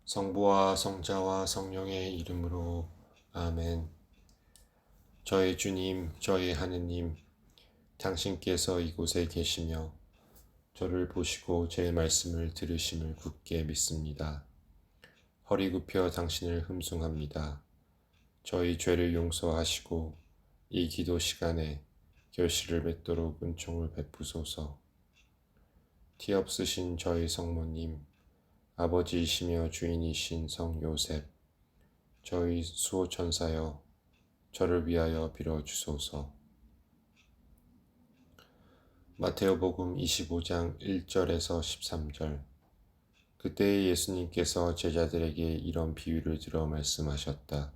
성부와 성자와 성령의 이름으로 아멘. 저희 주님, 저희 하느님, 당신께서 이곳에 계시며 저를 보시고 제 말씀을 들으심을 굳게 믿습니다. 허리 굽혀 당신을 흠숭합니다. 저희 죄를 용서하시고 이 기도 시간에 결실을 맺도록 은총을 베푸소서. 티 없으신 저희 성모님, 아버지이시며 주인이신 성 요셉, 저희 수호천사여, 저를 위하여 빌어주소서. 마테오복음 25장 1절에서 13절. 그때 예수님께서 제자들에게 이런 비유를 들어 말씀하셨다.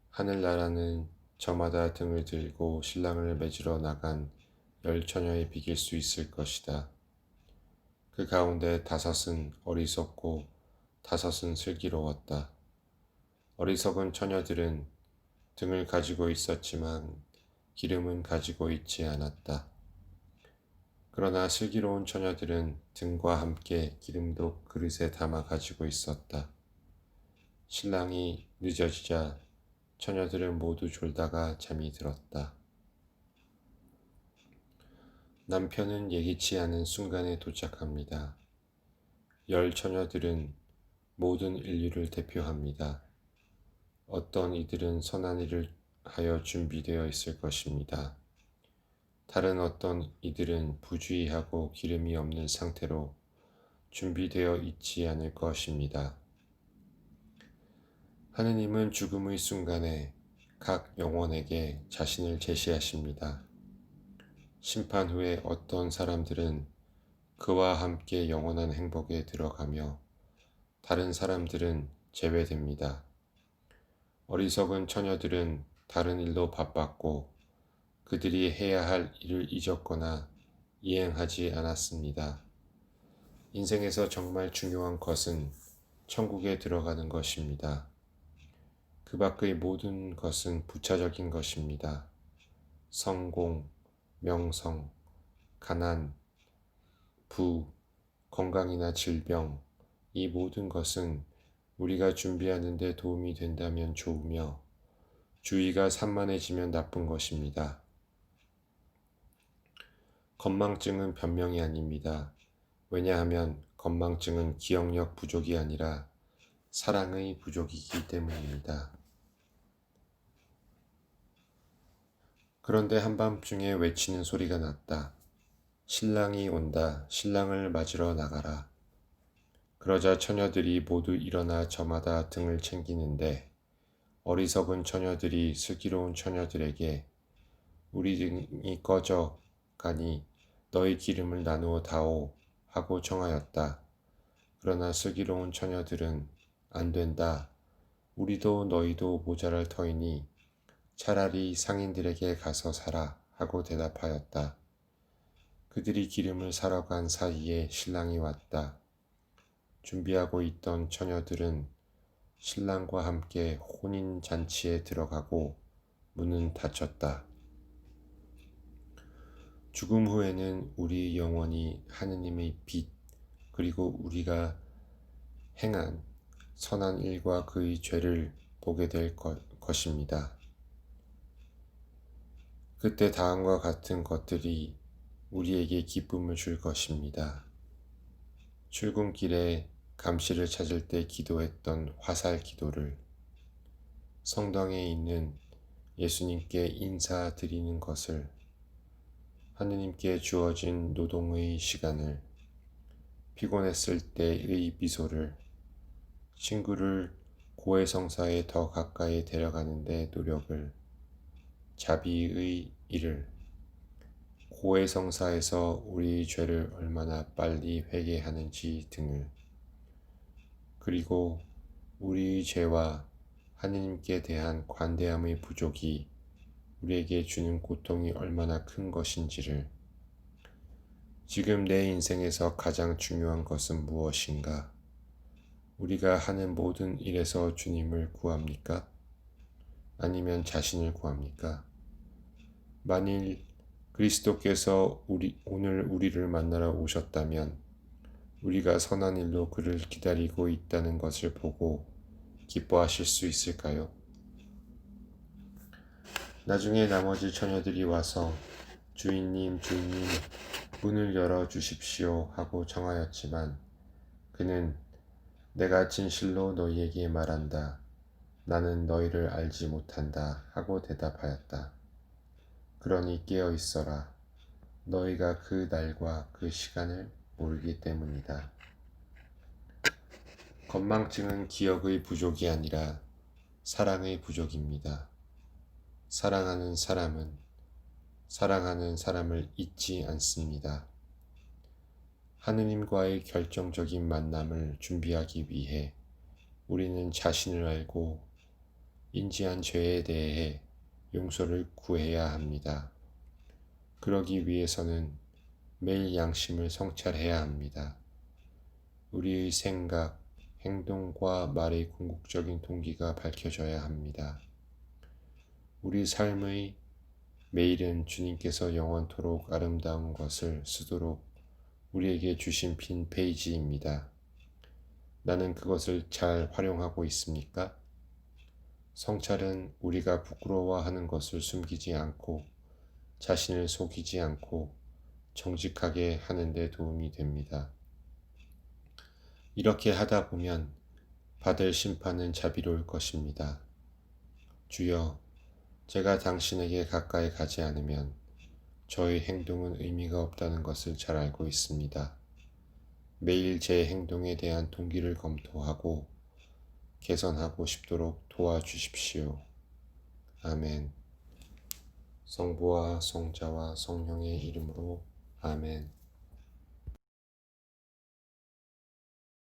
하늘나라는 저마다 등을 들고 신랑을 맞으러 나간 10처녀에 비길 수 있을 것이다. 그 가운데 5은 어리석고 5은 슬기로웠다. 어리석은 처녀들은 등을 가지고 있었지만 기름은 가지고 있지 않았다. 그러나 슬기로운 처녀들은 등과 함께 기름도 그릇에 담아 가지고 있었다. 신랑이 늦어지자 처녀들은 모두 졸다가 잠이 들었다. 남편은 예기치 않은 순간에 도착합니다. 10처녀들은 모든 인류를 대표합니다. 어떤 이들은 선한 일을 하여 준비되어 있을 것입니다. 다른 어떤 이들은 부주의하고 기름이 없는 상태로 준비되어 있지 않을 것입니다. 하느님은 죽음의 순간에 각 영혼에게 자신을 제시하십니다. 심판 후에 어떤 사람들은 그와 함께 영원한 행복에 들어가며 다른 사람들은 제외됩니다. 어리석은 처녀들은 다른 일로 바빴고 그들이 해야 할 일을 잊었거나 이행하지 않았습니다. 인생에서 정말 중요한 것은 천국에 들어가는 것입니다. 그 밖의 모든 것은 부차적인 것입니다. 성공, 명성, 가난, 부, 건강이나 질병, 이 모든 것은 우리가 준비하는 데 도움이 된다면 좋으며 주의가 산만해지면 나쁜 것입니다. 건망증은 변명이 아닙니다. 왜냐하면 건망증은 기억력 부족이 아니라 사랑의 부족이기 때문입니다. 그런데 한밤중에 외치는 소리가 났다. 신랑이 온다. 신랑을 맞으러 나가라. 그러자 처녀들이 모두 일어나 저마다 등을 챙기는데 어리석은 처녀들이 슬기로운 처녀들에게 우리 등이 꺼져 가니 너희 기름을 나누어 다오 하고 청하였다. 그러나 슬기로운 처녀들은 안 된다. 우리도 너희도 모자랄 터이니 차라리 상인들에게 가서 사라 하고 대답하였다. 그들이 기름을 사러 간 사이에 신랑이 왔다. 준비하고 있던 처녀들은 신랑과 함께 혼인잔치에 들어가고 문은 닫혔다. 죽음 후에는 우리 영혼이 하느님의 빛 그리고 우리가 행한 선한 일과 그의 죄를 보게 될 것입니다. 그때 다음과 같은 것들이 우리에게 기쁨을 줄 것입니다. 출근길에 감시를 찾을 때 기도했던 화살 기도를, 성당에 있는 예수님께 인사드리는 것을, 하느님께 주어진 노동의 시간을, 피곤했을 때의 미소를, 친구를 고해성사에 더 가까이 데려가는 데 노력을, 자비의 일을, 고해성사에서 우리 죄를 얼마나 빨리 회개하는지 등을, 그리고 우리의 죄와 하느님께 대한 관대함의 부족이 우리에게 주는 고통이 얼마나 큰 것인지를, 지금 내 인생에서 가장 중요한 것은 무엇인가? 우리가 하는 모든 일에서 주님을 구합니까? 아니면 자신을 구합니까? 만일 그리스도께서 오늘 우리를 만나러 오셨다면 우리가 선한 일로 그를 기다리고 있다는 것을 보고 기뻐하실 수 있을까요? 나중에 나머지 처녀들이 와서 주인님, 주인님, 문을 열어 주십시오 하고 청하였지만 그는 내가 진실로 너희에게 말한다. 나는 너희를 알지 못한다 하고 대답하였다. 그러니 깨어 있어라. 너희가 그 날과 그 시간을 모르기 때문이다. 건망증은 기억의 부족이 아니라 사랑의 부족입니다. 사랑하는 사람은 사랑하는 사람을 잊지 않습니다. 하느님과의 결정적인 만남을 준비하기 위해 우리는 자신을 알고 인지한 죄에 대해 용서를 구해야 합니다. 그러기 위해서는 매일 양심을 성찰해야 합니다. 우리의 생각, 행동과 말의 궁극적인 동기가 밝혀져야 합니다. 우리 삶의 매일은 주님께서 영원토록 아름다운 것을 쓰도록 우리에게 주신 빈 페이지입니다. 나는 그것을 잘 활용하고 있습니까? 성찰은 우리가 부끄러워하는 것을 숨기지 않고 자신을 속이지 않고 정직하게 하는 데 도움이 됩니다. 이렇게 하다 보면 받을 심판은 자비로울 것입니다. 주여, 제가 당신에게 가까이 가지 않으면 저의 행동은 의미가 없다는 것을 잘 알고 있습니다. 매일 제 행동에 대한 동기를 검토하고 개선하고 싶도록 도와주십시오. 아멘. 성부와 성자와 성령의 이름으로 아멘.